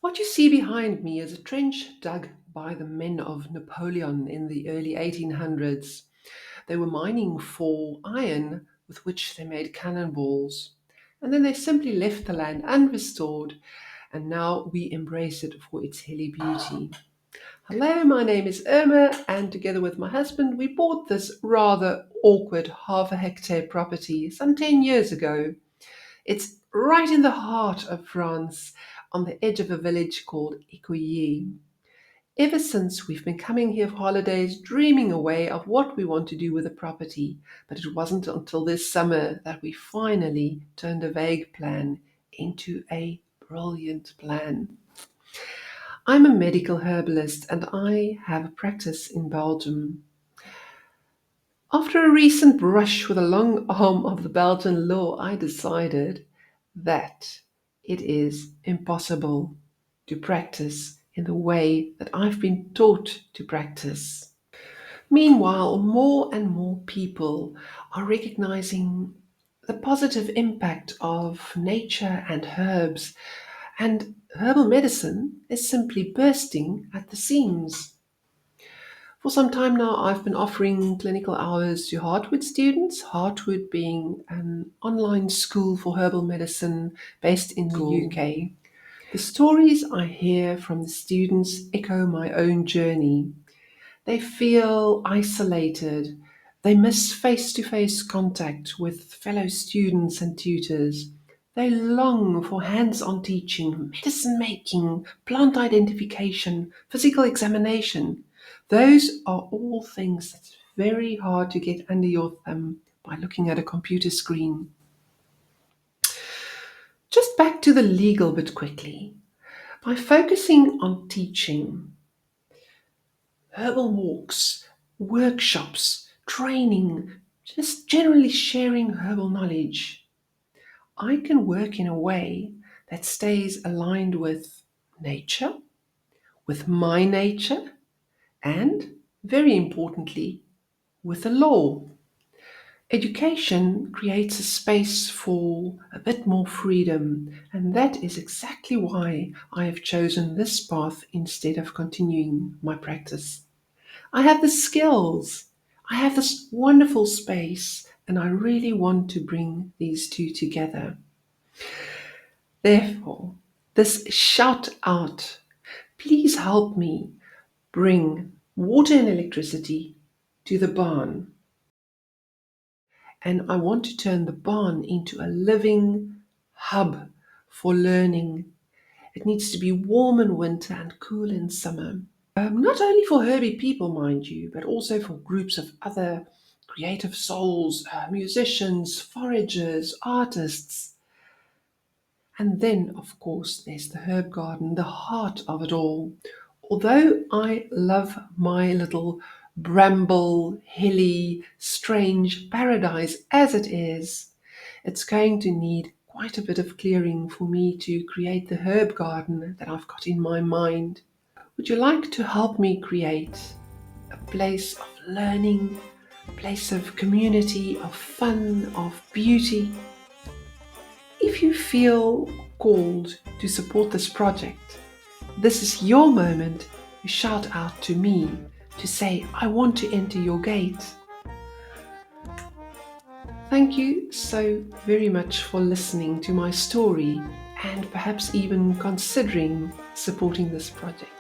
What you see behind me is a trench dug by the men of Napoleon in the early 1800s. They were mining for iron with which they made cannonballs. And then they simply left the land unrestored, and now we embrace it for its hilly beauty. Hello, my name is Irma, and together with my husband, we bought this rather awkward half a hectare property some 10 years ago. It's right in the heart of France, on the edge of a village called Écueillé. Ever since, we've been coming here for holidays, dreaming away of what we want to do with the property. But it wasn't until this summer that we finally turned a vague plan into a brilliant plan. I'm a medical herbalist and I have a practice in Belgium. After a recent brush with the long arm of the Belgian law, I decided that it is impossible to practice in the way that I've been taught to practice. Meanwhile, more and more people are recognizing the positive impact of nature and herbs, and herbal medicine is simply bursting at the seams. For some time now, I've been offering clinical hours to Hartwood students, Hartwood being an online school for herbal medicine based in the UK. The stories I hear from the students echo my own journey. They feel isolated. They miss face to face contact with fellow students and tutors. They long for hands on teaching, medicine making, plant identification, physical examination. Those are all things that's very hard to get under your thumb by looking at a computer screen. Just back to the legal bit quickly. By focusing on teaching, herbal walks, workshops, training, just generally sharing herbal knowledge, I can work in a way that stays aligned with nature, with my nature, and, very importantly, with the law. Education creates a space for a bit more freedom, and that is exactly why I have chosen this path instead of continuing my practice. I have the skills, I have this wonderful space, and I really want to bring these two together. Therefore, this shout out, please help me bring water and electricity to the barn. And I want to turn the barn into a living hub for learning. It needs to be warm in winter and cool in summer. Not only for herby people, mind you, but also for groups of other creative souls, musicians, foragers, artists. And then, of course, there's the herb garden, the heart of it all. Although I love my little bramble, hilly, strange paradise as it is, it's going to need quite a bit of clearing for me to create the herb garden that I've got in my mind. Would you like to help me create a place of learning, a place of community, of fun, of beauty? If you feel called to support this project, this is your moment to shout out to me to say, I want to enter your gate. Thank you so very much for listening to my story and perhaps even considering supporting this project.